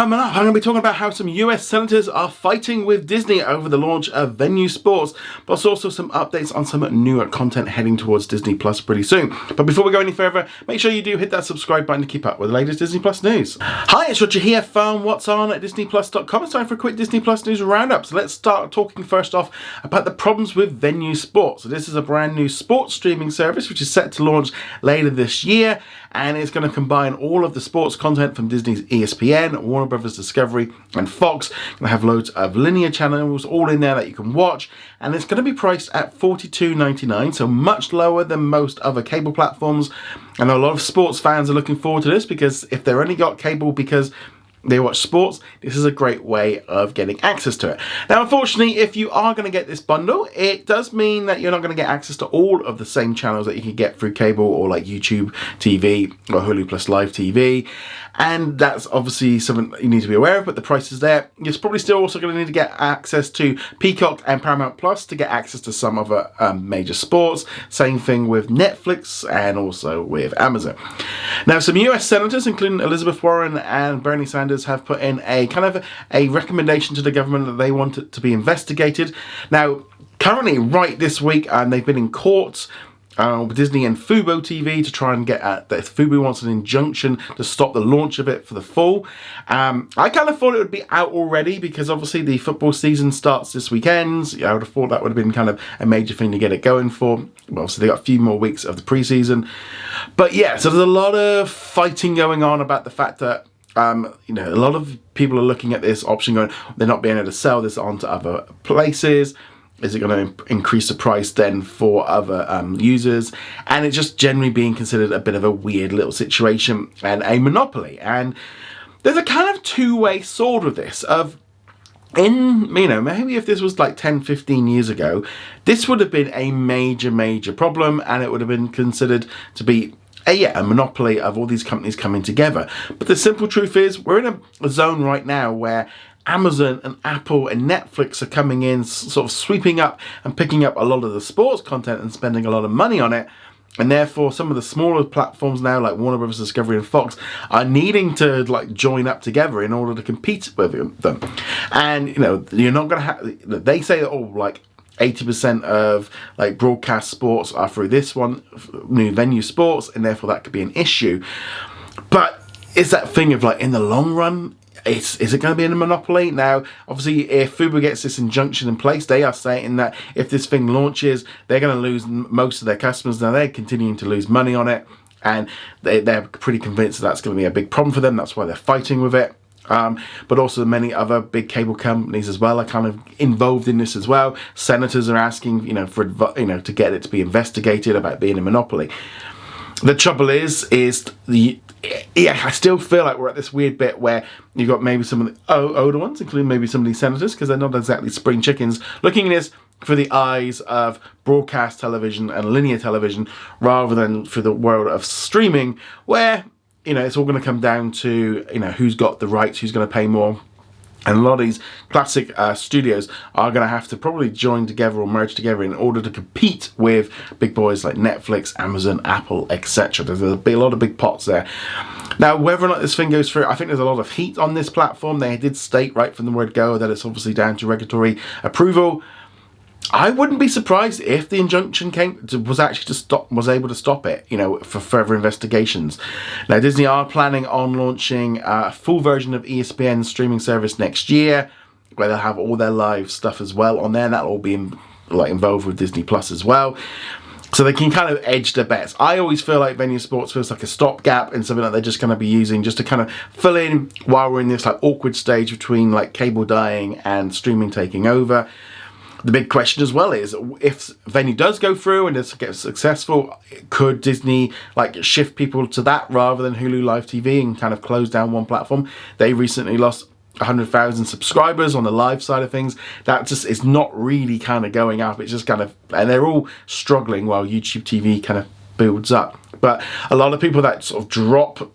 Coming up, I'm going to be talking about how some US senators are fighting with Disney over the launch of Venu Sports, plus also some updates on some newer content heading towards Disney Plus pretty soon. But before we go any further, make sure you do hit that subscribe button to keep up with the latest Disney Plus news. Hi, it's Roger here from What's On at DisneyPlus.com. It's time for a quick Disney Plus news roundup. So let's start talking first off about the problems with Venu Sports. So this is a brand new sports streaming service which is set to launch later this year, and it's going to combine all of the sports content from Disney's ESPN, Warner Brothers Discovery and Fox. Going to have loads of linear channels all in there that you can watch, and it's going to be priced at $42.99, so much lower than most other cable platforms. And a lot of sports fans are looking forward to this, because if they've only got cable because they watch sports, this is a great way of getting access to it. Now, unfortunately, if you are going to get this bundle, it does mean that you're not going to get access to all of the same channels that you can get through cable or like YouTube TV or Hulu Plus Live TV. And that's obviously something you need to be aware of, but the price is there. You're probably still also going to need to get access to Peacock and Paramount Plus to get access to some other major sports. Same thing with Netflix and also with Amazon. Now, some US senators, including Elizabeth Warren and Bernie Sanders, have put in a kind of a recommendation to the government that they want it to be investigated. Now, currently, right this week, they've been in court with Disney and Fubo TV to try and get at that. Fubo wants an injunction to stop the launch of it for the fall. I kind of thought it would be out already, because obviously the football season starts this weekend. I would have thought that would have been kind of a major thing to get it going for. Well, obviously they got a few more weeks of the preseason. But yeah, so there's a lot of fighting going on about the fact that a lot of people are looking at this option going, they're not being able to sell this on to other places. Is it going to increase the price then for other users? And it's just generally being considered a bit of a weird little situation and a monopoly. And there's a kind of two-way sword with this. Maybe if this was like 10, 15 years ago, this would have been a major problem, and it would have been considered to be a monopoly of all these companies coming together. But the simple truth is, we're in a zone right now where Amazon and Apple and Netflix are coming in, sort of sweeping up and picking up a lot of the sports content and spending a lot of money on it. And therefore, some of the smaller platforms now, like Warner Brothers Discovery and Fox, are needing to join up together in order to compete with them. And you're not going to have. They say that 80% of broadcast sports are through this one, new Venu Sports, and therefore that could be an issue. But it's that thing of in the long run, is it going to be in a monopoly? Now, obviously, if Fubo gets this injunction in place, they are saying that if this thing launches, they're going to lose most of their customers. Now, they're continuing to lose money on it, and they're pretty convinced that that's going to be a big problem for them. That's why they're fighting with it. But also many other big cable companies as well are kind of involved in this as well. Senators are asking, to get it to be investigated about being a monopoly. The trouble is I still feel like we're at this weird bit where you've got maybe some of the older ones, including maybe some of these senators, because they're not exactly spring chickens, looking at this through the eyes of broadcast television and linear television rather than through the world of streaming, where it's all going to come down to who's got the rights, who's going to pay more. And a lot of these classic studios are going to have to probably join together or merge together in order to compete with big boys like Netflix, Amazon, Apple, etc. There's a lot of big pots there. Now, whether or not this thing goes through, I think there's a lot of heat on this platform. They did state right from the word go that it's obviously down to regulatory approval. I wouldn't be surprised if the injunction was able to stop it, for further investigations. Now, Disney are planning on launching a full version of ESPN's streaming service next year, where they'll have all their live stuff as well on there. That'll all be involved with Disney Plus as well. So they can kind of edge their bets. I always feel like Venu Sports feels like a stopgap and something that they're just going to be using just to kind of fill in while we're in this awkward stage between cable dying and streaming taking over. The big question as well is, if Venu does go through and it gets successful, could Disney shift people to that rather than Hulu Live TV and kind of close down one platform? They recently lost 100,000 subscribers on the live side of things. That just is not really kind of going up. It's just kind of, and they're all struggling while YouTube TV kind of builds up. But a lot of people that sort of drop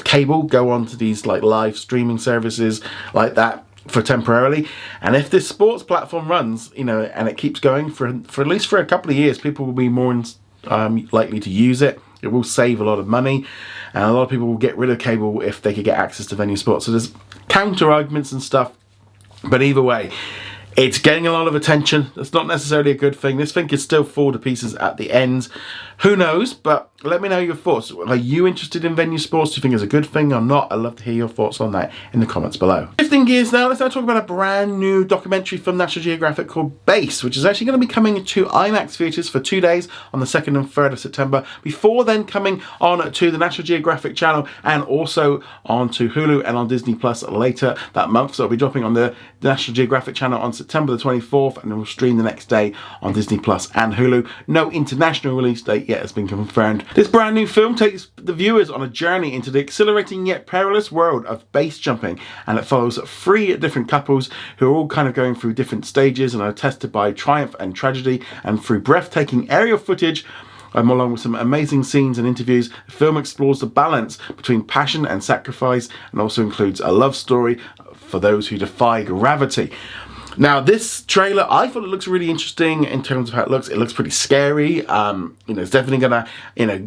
cable go on to these live streaming services like that for temporarily. And if this sports platform runs, and it keeps going for at least for a couple of years, people will be more likely to use it. It will save a lot of money, and a lot of people will get rid of cable if they could get access to Venu Sports. So there's counter arguments and stuff. But either way, it's getting a lot of attention. That's not necessarily a good thing. This thing could still fall to pieces at the ends. Who knows? But let me know your thoughts. Are you interested in Venu sports? Do you think it's a good thing or not? I'd love to hear your thoughts on that in the comments below. Shifting gears now, let's now talk about a brand new documentary from National Geographic called Base, which is actually going to be coming to IMAX theatres for 2 days on the 2nd and 3rd of September, before then coming on to the National Geographic channel and also onto Hulu and on Disney Plus later that month. So it'll be dropping on the National Geographic channel on September the 24th, and then we'll stream the next day on Disney Plus and Hulu. No international release date yet has been confirmed. This brand new film takes the viewers on a journey into the exhilarating yet perilous world of base jumping, and it follows 3 different couples who are all kind of going through different stages and are tested by triumph and tragedy, and through breathtaking aerial footage along with some amazing scenes and interviews, the film explores the balance between passion and sacrifice, and also includes a love story for those who defy gravity. Now, this trailer, I thought it looks really interesting in terms of how it looks. It looks pretty scary. It's definitely gonna,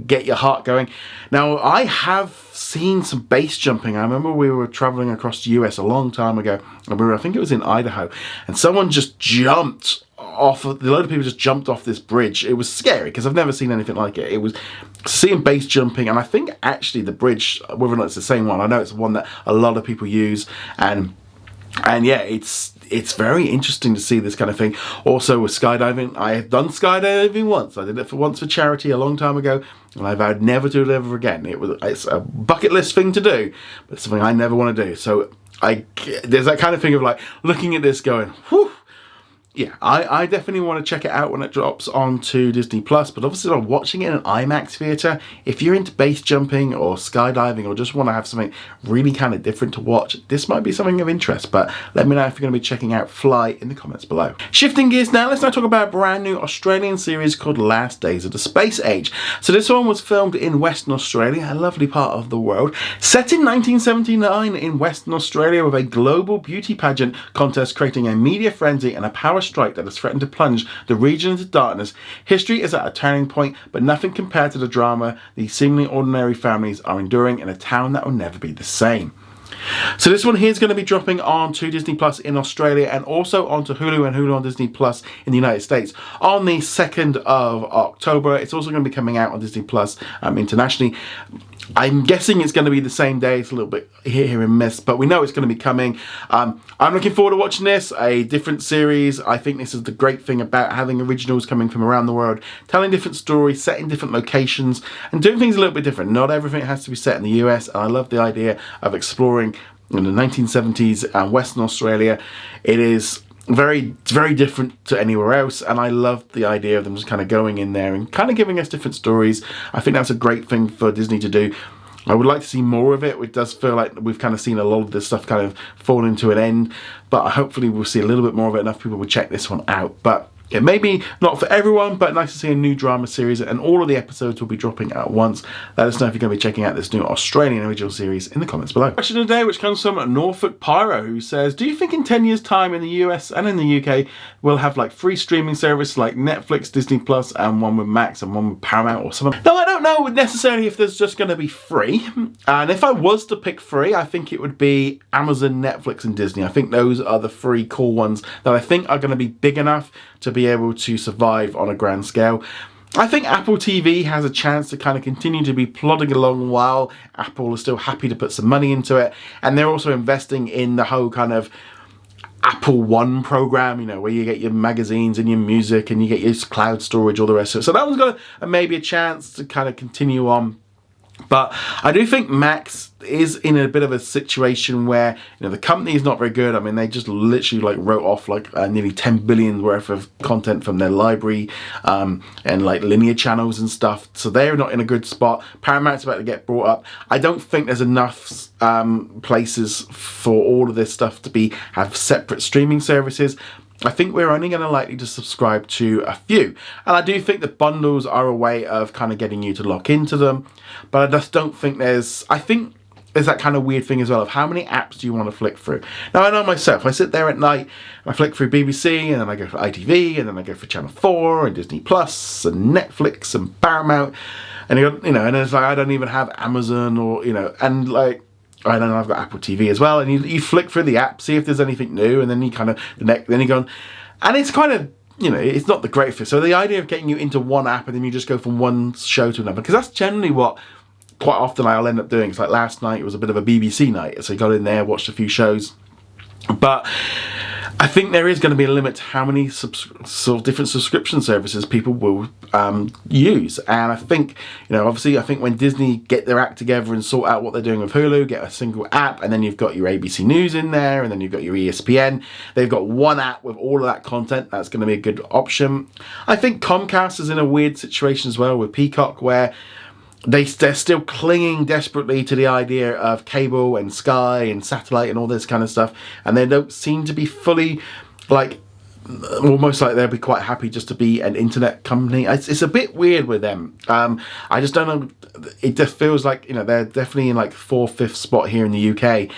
get your heart going. Now, I have seen some base jumping. I remember we were traveling across the US a long time ago, and I think it was in Idaho, and someone just jumped off. A load of people just jumped off this bridge. It was scary because I've never seen anything like it. It was seeing base jumping, and I think actually the bridge, whether or not it's the same one, I know it's one that a lot of people use, and yeah, it's very interesting to see this kind of thing. Also with skydiving, I have done skydiving once. I did it for charity a long time ago, and I vowed never to do it ever again. It's a bucket list thing to do, but it's something I never want to do. So there's that kind of thing of like looking at this going, whew. Yeah, I definitely want to check it out when it drops onto Disney Plus, but obviously I'm watching it in an IMAX theatre. If you're into base jumping or skydiving or just want to have something really kind of different to watch, this might be something of interest, but let me know if you're going to be checking out Fly in the comments below. Shifting gears now, let's now talk about a brand new Australian series called Last Days of the Space Age. So this one was filmed in Western Australia, a lovely part of the world, set in 1979 in Western Australia, with a global beauty pageant contest creating a media frenzy and a power strike that has threatened to plunge the region into darkness. History is at a turning point, but nothing compared to the drama these seemingly ordinary families are enduring in a town that will never be the same. So this one here is going to be dropping onto Disney Plus in Australia and also onto Hulu and Hulu on Disney Plus in the United States on the 2nd of October. It's also going to be coming out on Disney Plus internationally. I'm guessing it's going to be the same day. It's a little bit here and miss, but we know it's going to be coming. I'm looking forward to watching this, a different series. I think this is the great thing about having originals coming from around the world, telling different stories, set in different locations, and doing things a little bit different. Not everything has to be set in the US, and I love the idea of exploring in the 1970s and Western Australia. It is very different to anywhere else, and I love the idea of them just kind of going in there and kind of giving us different stories. I think that's a great thing for Disney to do. I would like to see more of it. It does feel like we've kind of seen a lot of this stuff kind of fall into an end, but hopefully we'll see a little bit more of it. Enough people will check this one out. But it may be not for everyone, but nice to see a new drama series, and all of the episodes will be dropping at once. Let us know if you're going to be checking out this new Australian original series in the comments below. Question of the day, which comes from Norfolk Pyro, who says, do you think in 10 years time in the US and in the UK we'll have like free streaming service like Netflix, Disney Plus, and one with Max and one with Paramount or something? No, I don't know necessarily if there's just going to be free, and if I was to pick free, I think it would be Amazon, Netflix, and Disney. I think those are the 3 cool ones that I think are going to be big enough to be able to survive on a grand scale. I think Apple TV has a chance to kind of continue to be plodding along while Apple is still happy to put some money into it, and they're also investing in the whole kind of Apple One program, where you get your magazines and your music and you get your cloud storage, all the rest of it. So that one's got maybe a chance to kind of continue on. But I do think Max is in a bit of a situation where the company is not very good. I mean, they just literally wrote off nearly 10 billion worth of content from their library and linear channels and stuff. So they're not in a good spot. Paramount's about to get brought up. I don't think there's enough places for all of this stuff to have separate streaming services. I think we're only going to likely to subscribe to a few. And I do think that bundles are a way of kind of getting you to lock into them. But I just don't think I think there's that kind of weird thing as well of how many apps do you want to flick through. Now, I know myself, I sit there at night, I flick through BBC, and then I go for ITV, and then I go for Channel 4, and Disney Plus, and Netflix, and Paramount. And and it's like I don't even have Amazon or, and And then I've got Apple TV as well, and you flick through the app, see if there's anything new, and then you kind of then you go on, and it's kind of, you know, it's not the greatest. So the idea of getting you into one app and then you just go from one show to another, because that's generally what quite often I'll end up doing. It's like last night, it was a bit of a BBC night, so I got in there, watched a few shows, but I think there is going to be a limit to how many sort of different subscription services people will use. And I think, you know, obviously, I think when Disney get their act together and sort out what they're doing with Hulu, get a single app, and then you've got your ABC News in there, and then you've got your ESPN. They've got one app with all of that content. That's going to be a good option. I think Comcast is in a weird situation as well with Peacock, where they're still clinging desperately to the idea of cable and Sky and satellite and all this kind of stuff, and they don't seem to be fully, like, almost like they'll be quite happy just to be an internet company. It's a bit weird with them. I just don't know. It just feels like, you know, they're definitely in like 4th, 5th spot here in the UK.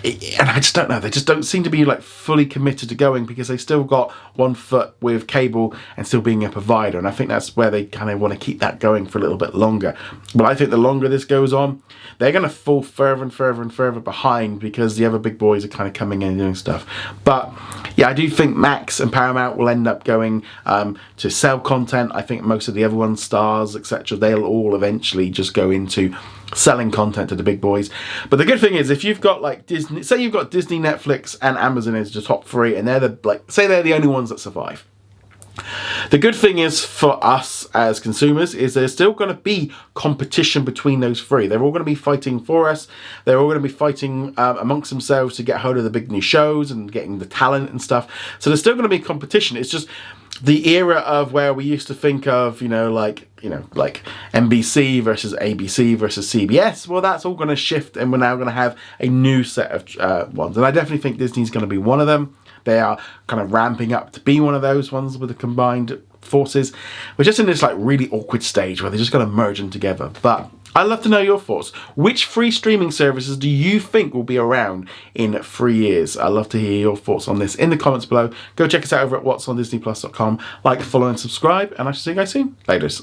And I just don't know. They just don't seem to be like fully committed to going, because they still got one foot with cable and still being a provider. And I think that's where they kind of want to keep that going for a little bit longer. But I think the longer this goes on, they're going to fall further and further and further behind, because the other big boys are kind of coming in and doing stuff. But yeah, I do think Max and Paramount will end up going to sell content. I think most of the other ones, Stars, etc., they'll all eventually just go into selling content to the big boys. But the good thing is, if you've got like Disney, say you've got Disney, Netflix and Amazon as the top 3, and they're the, like, say they're the only ones that survive. The good thing is for us as consumers is there's still going to be competition between those 3. They're all going to be fighting for us. They're all going to be fighting amongst themselves to get hold of the big new shows and getting the talent and stuff. So there's still going to be competition. It's just the era of where we used to think of, like NBC versus ABC versus CBS. Well, that's all going to shift, and we're now going to have a new set of ones. And I definitely think Disney's going to be one of them. They are kind of ramping up to be one of those ones with the combined forces. We're just in this like really awkward stage where they're just going to merge them together. But I'd love to know your thoughts. Which free streaming services do you think will be around in 3 years? I'd love to hear your thoughts on this in the comments below. Go check us out over at whatsondisneyplus.com. Like, follow and subscribe, and I shall see you guys soon. Laters.